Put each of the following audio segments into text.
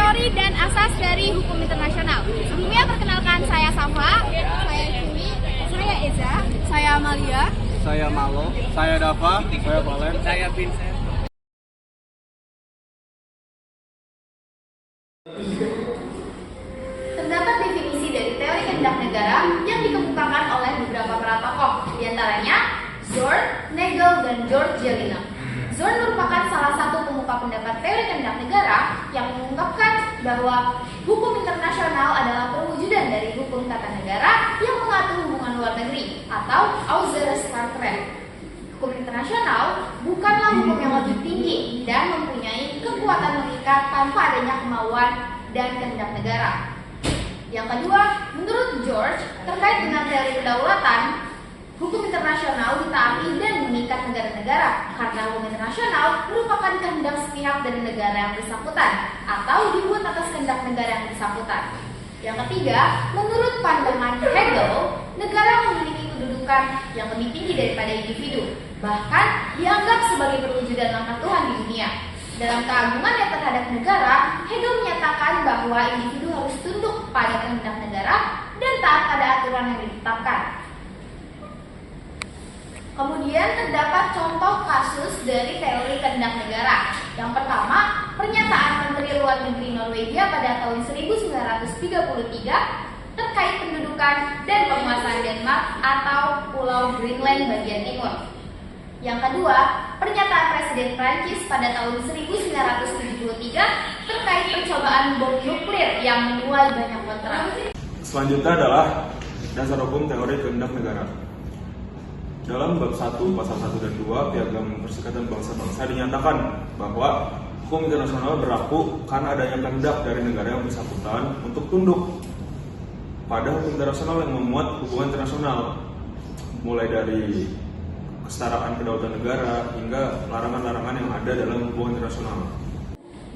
teori dan asas dari hukum internasional. Sebelumnya perkenalkan saya Safa, saya Cumi, saya Eza, saya Amalia, saya Malo, saya Dava, saya Valen, saya Vincent. Terdapat definisi dari teori kehendak negara yang dikemukakan oleh beberapa para tokoh, diantaranya Zorn, Nagel, dan George Jelena. Zorn merupakan salah satu pemuka pendapat teori kehendak negara yang mengungkapkan bahwa hukum internasional adalah perwujudan dari hukum tata negara yang mengatur hubungan luar negeri atau Außenrecht. Hukum internasional bukanlah hukum yang lebih tinggi dan mempunyai kekuatan mengikat tanpa adanya kemauan dan kehendak negara. Yang kedua, menurut George, terkait dengan teori kedaulatan, hukum internasional ditaati dan mengikat negara-negara karena hukum internasional merupakan kehendak sepihak dari negara yang bersangkutan atau dibuat atas kehendak negara yang bersangkutan. Yang ketiga, menurut pandangan Hegel, negara memiliki kedudukan yang lebih tinggi daripada individu, bahkan dianggap sebagai perwujudan langkah Tuhan di dunia. Dalam keagungannya terhadap negara, Hegel menyatakan bahwa individu harus tunduk pada kehendak negara dan taat pada aturan yang ditetapkan. Kemudian terdapat contoh kasus dari teori kehendak negara. Yang pertama, pernyataan Menteri Luar Negeri Norwegia pada tahun 1933 terkait pendudukan dan penguasaan Denmark atau Pulau Greenland bagian timur. Yang kedua, pernyataan Presiden Prancis pada tahun 1973 terkait percobaan bom nuklir yang menuai banyak kontra. Selanjutnya adalah dasar hukum teori kehendak negara. Dalam bab 1 pasal 1 dan 2 Piagam Perserikatan Bangsa-Bangsa dinyatakan bahwa hukum internasional berlaku karena adanya kehendak dari negara yang bersangkutan untuk tunduk pada hukum internasional yang memuat hubungan internasional, mulai dari kesetaraan kedaulatan negara hingga larangan-larangan yang ada dalam hubungan internasional.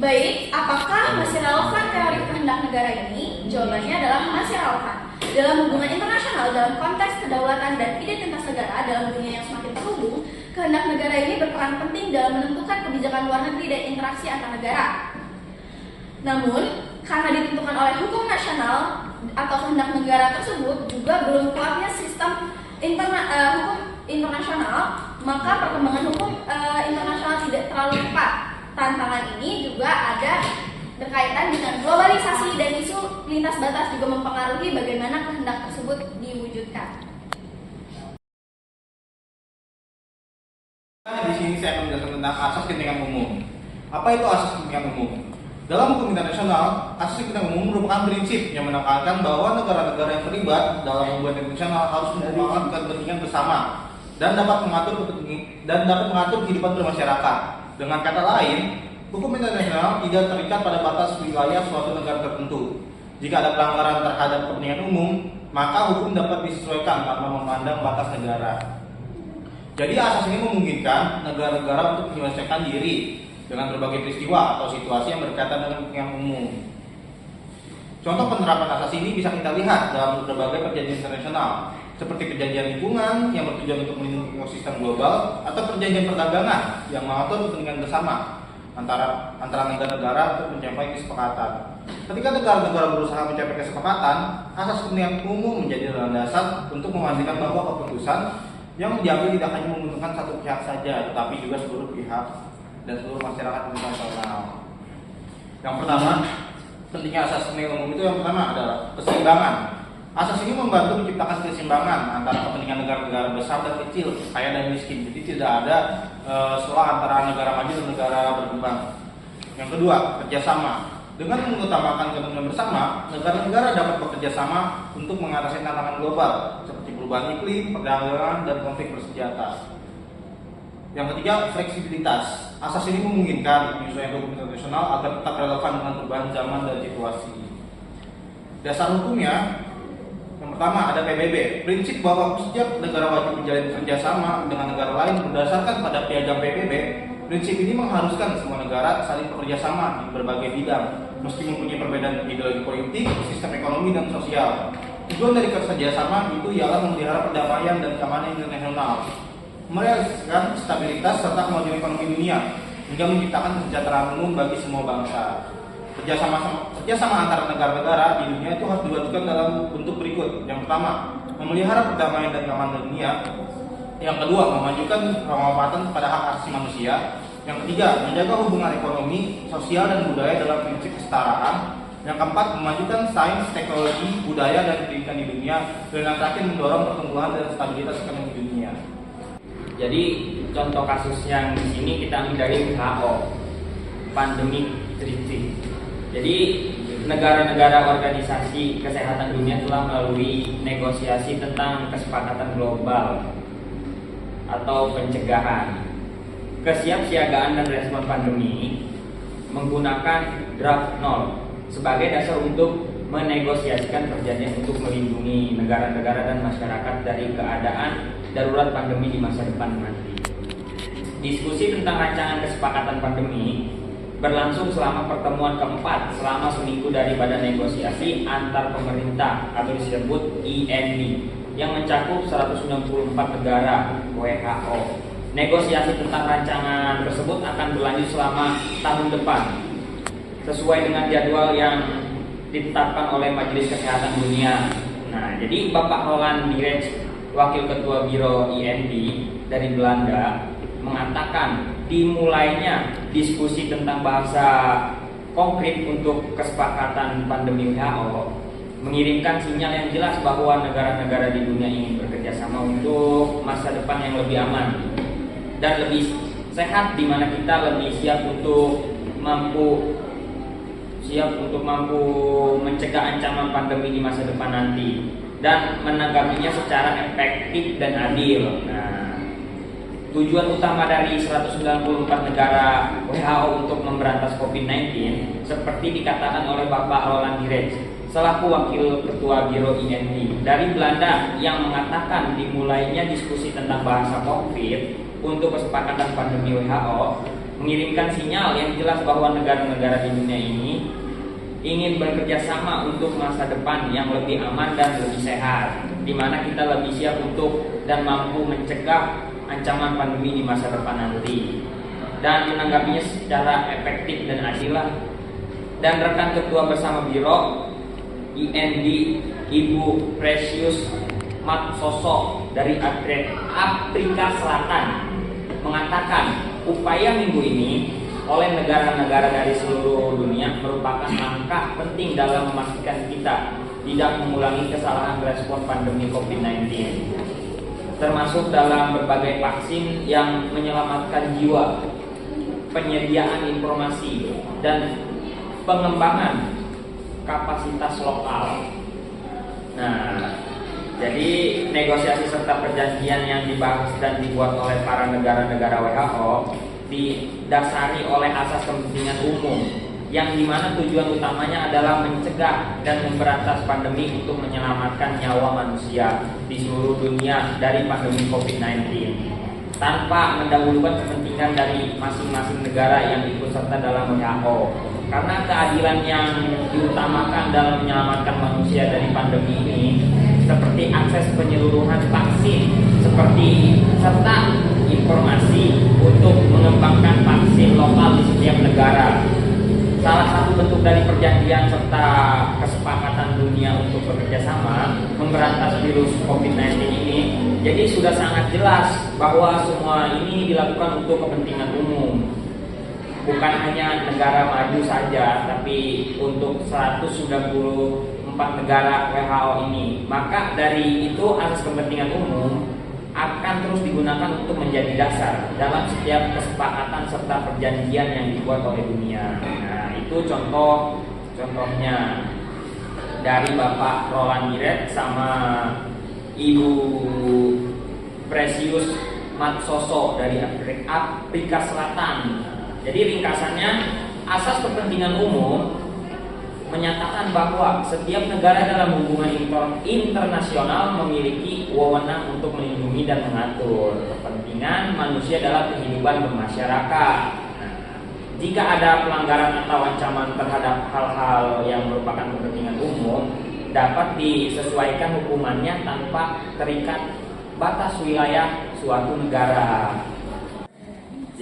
Baik, apakah masih relevan teori kehendak negara ini? Jawabannya adalah masih relevan. Dalam hubungan internasional, dalam konteks kedaulatan dan identitas negara dalam dunia yang semakin terhubung, kehendak negara ini berperan penting dalam menentukan kebijakan luar negeri dan interaksi antar negara. Namun, karena ditentukan oleh hukum nasional atau kehendak negara tersebut juga belum kuatnya sistem hukum internasional, maka perkembangan hukum internasional tidak terlalu tepat. Tantangan ini juga ada berkaitan dengan globalisasi dan isu lintas batas juga mempengaruhi bagaimana kehendak tersebut diwujudkan. Di sini saya akan menjelaskan tentang asas kepentingan umum. Apa itu asas kepentingan umum? Dalam hukum internasional, asas kepentingan umum merupakan prinsip yang menekankan bahwa negara-negara yang terlibat dalam hubungan internasional harus memperjuangkan kepentingan bersama dan dapat mengatur kehidupan bermasyarakat. Dengan kata lain, hukum internasional tidak terikat pada batas wilayah suatu negara tertentu. Jika ada pelanggaran terhadap kepentingan umum, maka hukum dapat disesuaikan tanpa memandang batas negara. Jadi asas ini memungkinkan negara-negara untuk menyelesaikan diri dengan berbagai peristiwa atau situasi yang berkaitan dengan kepentingan umum. Contoh penerapan asas ini bisa kita lihat dalam berbagai perjanjian internasional, seperti perjanjian lingkungan yang bertujuan untuk melindungi ekosistem global atau perjanjian perdagangan yang mengatur kepentingan bersama antara negara-negara untuk mencapai kesepakatan. Ketika negara-negara berusaha mencapai kesepakatan, asas kepentingan umum menjadi landasan untuk memastikan bahwa keputusan yang diambil tidak hanya menguntungkan satu pihak saja, tetapi juga seluruh pihak dan seluruh masyarakat internasional. Yang pertama, pentingnya asas kepentingan umum itu yang pertama adalah keseimbangan. Asas ini membantu menciptakan keseimbangan antara kepentingan negara-negara besar dan kecil, kaya dan miskin. Jadi tidak ada celah antara negara maju dan negara berkembang. Yang kedua, kerjasama. Dengan mengutamakan kepentingan bersama, negara-negara dapat bekerja sama untuk mengatasi tantangan global seperti perubahan iklim, perdagangan, dan konflik bersenjata. Yang ketiga, fleksibilitas. Asas ini memungkinkan penyesuaian hukum internasional agar tetap relevan dengan perubahan zaman dan situasi. Dasar hukumnya, yang pertama ada PBB, prinsip bahwa setiap negara wajib menjalin kerjasama dengan negara lain berdasarkan pada piagam PBB. Prinsip ini mengharuskan semua negara saling bekerja sama di berbagai bidang, meski mempunyai perbedaan ideologi politik, sistem ekonomi, dan sosial. Tujuan dari kerjasama itu ialah memelihara perdamaian dan keamanan internasional, merealisasikan stabilitas serta kemajuan ekonomi dunia, hingga menciptakan kesejahteraan umum bagi semua bangsa. kerjasama antara negara-negara di dunia itu harus diwujudkan dalam bentuk berikut. Yang pertama, memelihara perdamaian dan keamanan dunia. Yang kedua, memajukan penghormatan pada hak asasi manusia. Yang ketiga, menjaga hubungan ekonomi, sosial, dan budaya dalam prinsip kesetaraan. Yang keempat, memajukan sains, teknologi, budaya, dan pendidikan di dunia. Dan yang terakhir, mendorong pertumbuhan dan stabilitas ekonomi dunia. Jadi contoh kasus yang di sini kita ambil dari WHO, Pandemic Treaty. Jadi negara-negara organisasi kesehatan dunia telah melalui negosiasi tentang kesepakatan global atau pencegahan, kesiapsiagaan dan respon pandemi menggunakan draft 0 sebagai dasar untuk menegosiasikan perjanjian untuk melindungi negara-negara dan masyarakat dari keadaan darurat pandemi di masa depan nanti. Diskusi tentang rancangan kesepakatan pandemi berlangsung selama pertemuan keempat selama seminggu dari badan negosiasi antar pemerintah atau disebut IND yang mencakup 194 negara WHO. Negosiasi tentang rancangan tersebut akan berlanjut selama tahun depan sesuai dengan jadwal yang ditetapkan oleh Majelis Kesehatan Dunia. Nah, jadi Bapak Roland Direct, Wakil Ketua Biro IND dari Belanda, mengatakan dimulainya diskusi tentang bahasa konkret untuk kesepakatan pandemi WHO mengirimkan sinyal yang jelas bahwa negara-negara di dunia ingin bekerja sama untuk masa depan yang lebih aman dan lebih sehat, di mana kita lebih siap untuk mampu mencegah ancaman pandemi di masa depan nanti dan menanggapinya secara efektif dan adil. Nah, tujuan utama dari 194 negara WHO untuk memberantas COVID-19 seperti dikatakan oleh Bapak Roland Direct selaku Wakil Ketua Biro IND dari Belanda yang mengatakan dimulainya diskusi tentang bahasa COVID untuk kesepakatan pandemi WHO mengirimkan sinyal yang jelas bahwa negara-negara di dunia ini ingin bekerja sama untuk masa depan yang lebih aman dan lebih sehat, di mana kita lebih siap untuk dan mampu mencegah ancaman pandemi di masa depan nanti dan menanggapinya secara efektif dan adil. Dan rekan ketua bersama Biro IND Ibu Precious Matsoso dari Afrika Selatan mengatakan upaya minggu ini oleh negara-negara dari seluruh dunia merupakan langkah penting dalam memastikan kita tidak mengulangi kesalahan respon pandemi COVID-19, termasuk dalam berbagai vaksin yang menyelamatkan jiwa, penyediaan informasi, dan pengembangan kapasitas lokal. Nah, jadi negosiasi serta perjanjian yang dibahas dan dibuat oleh para negara-negara WHO didasari oleh asas kepentingan umum yang dimana tujuan utamanya adalah mencegah dan memberantas pandemi untuk menyelamatkan nyawa manusia di seluruh dunia dari pandemi COVID-19 tanpa mendahulukan kepentingan dari masing-masing negara yang ikut serta dalam WHO. Karena keadilan yang diutamakan dalam menyelamatkan manusia dari pandemi ini seperti akses penyeluruhan vaksin serta informasi untuk mengembangkan vaksin lokal di setiap negara. Salah satu bentuk dari perjanjian serta kesepakatan dunia untuk bekerja sama memberantas virus COVID-19 ini, jadi sudah sangat jelas bahwa semua ini dilakukan untuk kepentingan umum. Bukan hanya negara maju saja, tapi untuk 194 negara WHO ini. Maka dari itu asas kepentingan umum akan terus digunakan untuk menjadi dasar dalam setiap kesepakatan serta perjanjian yang dibuat oleh dunia. Nah, itu contohnya dari Bapak Roland Direct sama Ibu Precious Matsoso dari Afrika Selatan. Jadi ringkasannya, asas kepentingan umum menyatakan bahwa setiap negara dalam hubungan internasional memiliki wewenang untuk melindungi dan mengatur kepentingan manusia dalam kehidupan bermasyarakat. Nah, jika ada pelanggaran atau ancaman terhadap hal-hal yang merupakan kepentingan umum, dapat disesuaikan hukumannya tanpa terikat batas wilayah suatu negara.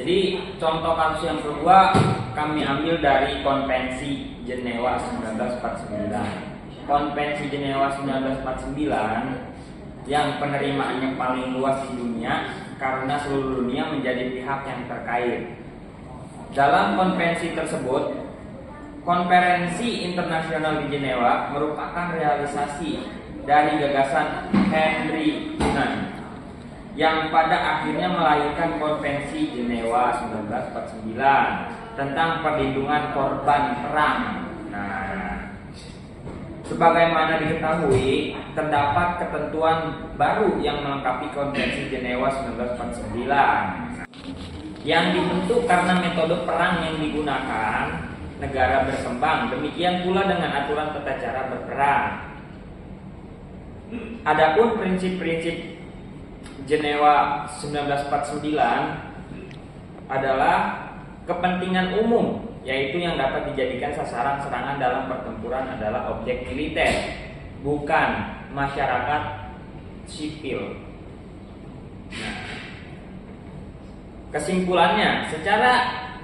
Jadi contoh kasus yang kedua, kami ambil dari Konvensi Jenewa 1949. Konvensi Jenewa 1949 yang penerimaannya paling luas di dunia karena seluruh dunia menjadi pihak yang terkait. Dalam konvensi tersebut, Konferensi Internasional di Jenewa merupakan realisasi dari gagasan Henry Dunant yang pada akhirnya melahirkan Konvensi Jenewa 1949 tentang perlindungan korban perang. Nah, sebagaimana diketahui, terdapat ketentuan baru yang melengkapi Konvensi Jenewa 1949 yang dibentuk karena metode perang yang digunakan negara berkembang. Demikian pula dengan aturan tata cara berperang. Adapun prinsip-prinsip Jenewa 1949 adalah kepentingan umum, yaitu yang dapat dijadikan sasaran serangan dalam pertempuran adalah objek militer, bukan masyarakat sipil. Nah, kesimpulannya, secara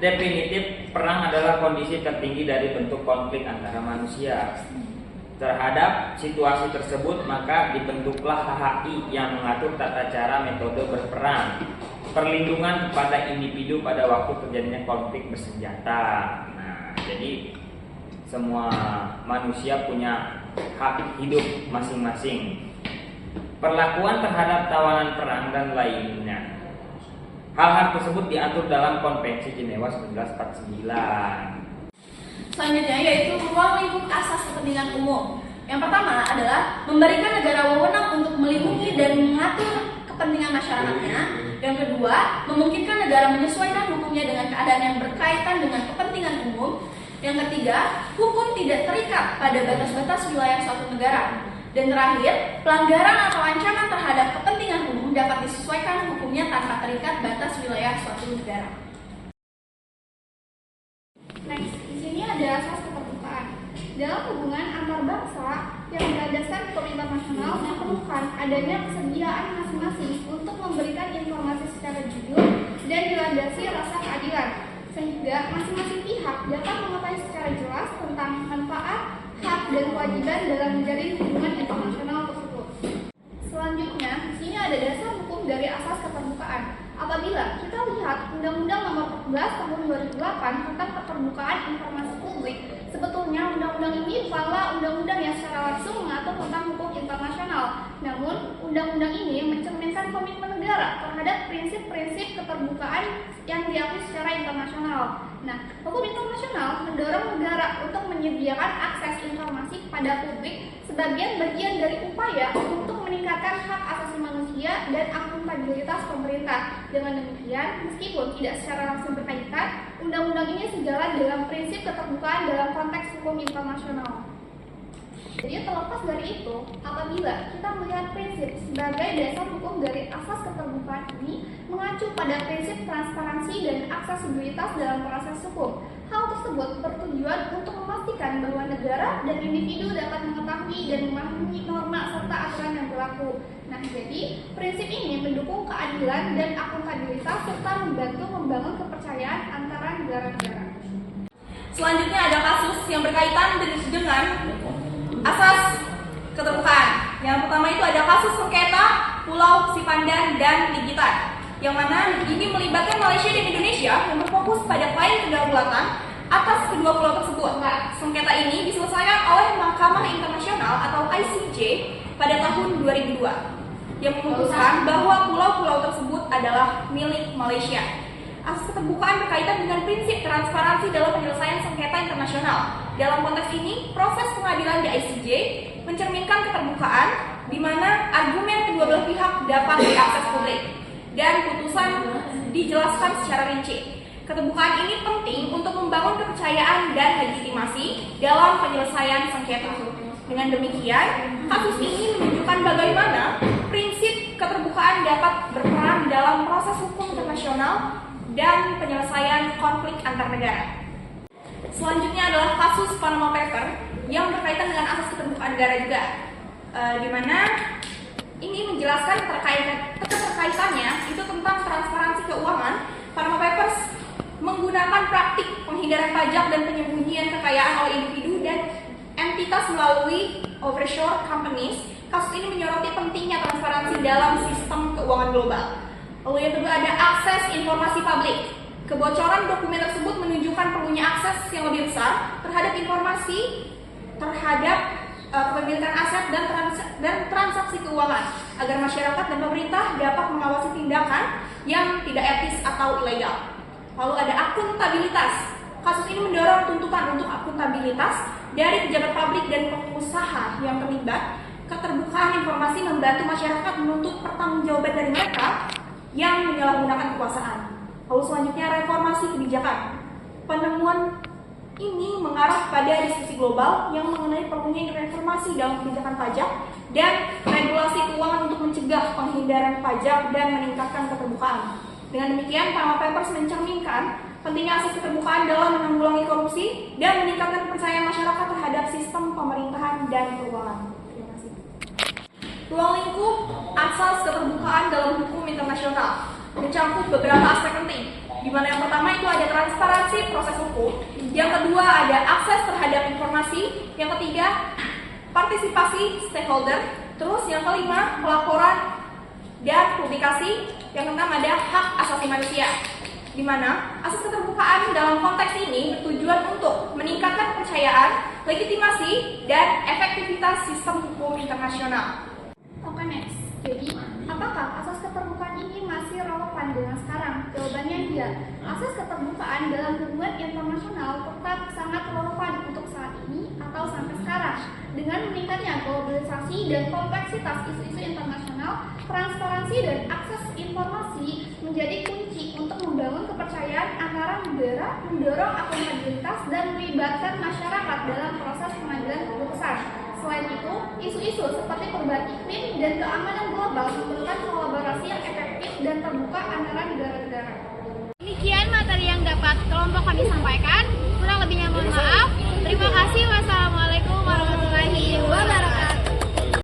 definitif perang adalah kondisi tertinggi dari bentuk konflik antara manusia. Terhadap situasi tersebut, maka dibentuklah HHI yang mengatur tata cara metode berperang, perlindungan kepada individu pada waktu terjadinya konflik bersenjata. Nah, jadi semua manusia punya hak hidup masing-masing. Perlakuan terhadap tawanan perang dan lainnya. Hal-hal tersebut diatur dalam Konvensi Jenewa 1949. Selanjutnya yaitu ruang lingkup asas kepentingan umum. Yang pertama adalah memberikan negara wewenang untuk melindungi dan mengatur kepentingan masyarakatnya. Yang kedua, memungkinkan negara menyesuaikan hukumnya dengan keadaan yang berkaitan dengan kepentingan umum. Yang ketiga, hukum tidak terikat pada batas-batas wilayah suatu negara. Dan terakhir, pelanggaran atau ancaman terhadap kepentingan umum dapat disesuaikan hukumnya tanpa terikat batas wilayah suatu negara. Next, di sini ada asas keterbukaan. Dalam hubungan antar bangsa yang berlandaskan hukum internasional, diperlukan adanya kesediaan masing-masing untuk memberikan informasi secara jujur dan dilandasi rasa keadilan, sehingga masing-masing pihak dapat mengetahui secara jelas tentang manfaat, hak, dan kewajiban dalam menjalin hubungan internasional tersebut. Selanjutnya, di sini ada dasar hukum dari asas keterbukaan. Apabila kita lihat Undang-Undang Nomor 14 Tahun 2008 tentang keterbukaan informasi publik, sebetulnya undang-undang ini bukanlah undang-undang yang secara langsung mengatur tentang hukum internasional. Namun, undang-undang ini mencerminkan komitmen negara terhadap prinsip-prinsip keterbukaan yang diakui secara internasional. Nah, hukum internasional mendorong negara untuk menyediakan akses informasi kepada publik sebagai bagian dari upaya untuk meningkatkan hak asasi manusia dan akuntabilitas pemerintah. Dengan demikian, meskipun tidak secara langsung berkaitan, undang-undang ini sejalan dengan prinsip keterbukaan dalam konteks hukum internasional. Jadi terlepas dari itu, apabila kita melihat prinsip sebagai dasar hukum dari asas keterbukaan ini mengacu pada prinsip transparansi dan aksesibilitas dalam proses hukum. Hal tersebut bertujuan untuk memastikan bahwa negara dan individu dapat mengetahui dan memahami norma serta aturan yang berlaku. Nah, jadi prinsip ini mendukung keadilan dan akuntabilitas serta membantu membangun kepercayaan antara negara-negara. Selanjutnya ada kasus yang berkaitan dengan asas keterbukaan. Yang pertama itu ada kasus sengketa Pulau Sipandan dan Ligitan, yang mana ini melibatkan Malaysia dan Indonesia yang berfokus pada klaim kedaulatan atas kedua pulau tersebut. Sengketa ini diselesaikan oleh Mahkamah Internasional atau ICJ pada tahun 2002 yang memutuskan bahwa pulau-pulau tersebut adalah milik Malaysia. Asas keterbukaan berkaitan dengan prinsip transparansi dalam penyelesaian sengketa internasional. Dalam konteks ini, proses pengadilan di ICJ mencerminkan keterbukaan di mana argumen kedua belah pihak dapat diakses publik dan putusan dijelaskan secara rinci. Keterbukaan ini penting untuk membangun kepercayaan dan legitimasi dalam penyelesaian sengketa. Dengan demikian, kasus ini menunjukkan bagaimana prinsip keterbukaan dapat berperan dalam proses hukum internasional dan penyelesaian konflik antar negara. Selanjutnya adalah kasus Panama Paper yang berkaitan dengan asas keterbukaan negara juga, di mana ini menjelaskan keterkaitannya itu tentang transparansi keuangan. Panama Papers menggunakan praktik penghilangan penghindaran pajak dan penyembunyian kekayaan oleh individu dan entitas melalui offshore companies. Kasus ini menyoroti pentingnya transparansi dalam sistem keuangan global. Lalu yang kedua ada akses informasi publik. Kebocoran dokumen tersebut menunjukkan perlunya akses yang lebih besar terhadap informasi terhadap kepemilikan aset dan transaksi keuangan agar masyarakat dan pemerintah dapat mengawasi tindakan yang tidak etis atau ilegal. Lalu ada akuntabilitas. Kasus ini mendorong tuntutan untuk akuntabilitas dari pejabat publik dan pengusaha yang terlibat. Keterbukaan informasi membantu masyarakat menuntut pertanggungjawaban dari mereka yang menyalahgunakan kekuasaan. Lalu selanjutnya reformasi kebijakan. Penemuan ini mengarah pada diskusi global yang mengenai perlunya reformasi dalam kebijakan pajak dan regulasi keuangan untuk mencegah penghindaran pajak dan meningkatkan keterbukaan. Dengan demikian, Panama Papers mencerminkan pentingnya asas keterbukaan dalam menanggulangi korupsi dan meningkatkan kepercayaan masyarakat terhadap sistem pemerintahan dan keuangan. Terima kasih. Ruang lingkup asas keterbukaan dalam hukum internasional mencakup beberapa aspek penting, di mana yang pertama itu ada transparansi proses hukum, yang kedua ada akses terhadap informasi, yang ketiga partisipasi stakeholder, terus yang kelima pelaporan dan publikasi, yang keenam ada hak asasi manusia, di mana asas keterbukaan dalam konteks ini bertujuan untuk meningkatkan kepercayaan, legitimasi, dan efektivitas sistem hukum internasional. Oke, next. Jadi, apakah asas keterbukaan ini masih relevan dengan sekarang? Jawabannya iya. Asas keterbukaan dalam hubungan internasional tetap sangat relevan untuk saat ini atau sampai sekarang. Dengan meningkatnya globalisasi dan kompleksitas isu-isu internasional, transparansi dan akses informasi menjadi kunci untuk membangun kepercayaan antara negara, mendorong akuntabilitas, dan melibatkan masyarakat dalam proses pengambilan keputusan. Selain itu, isu-isu seperti perubahan iklim dan keamanan global memerlukan kolaborasi yang efektif dan terbuka antara negara-negara. Demikian materi yang dapat kelompok kami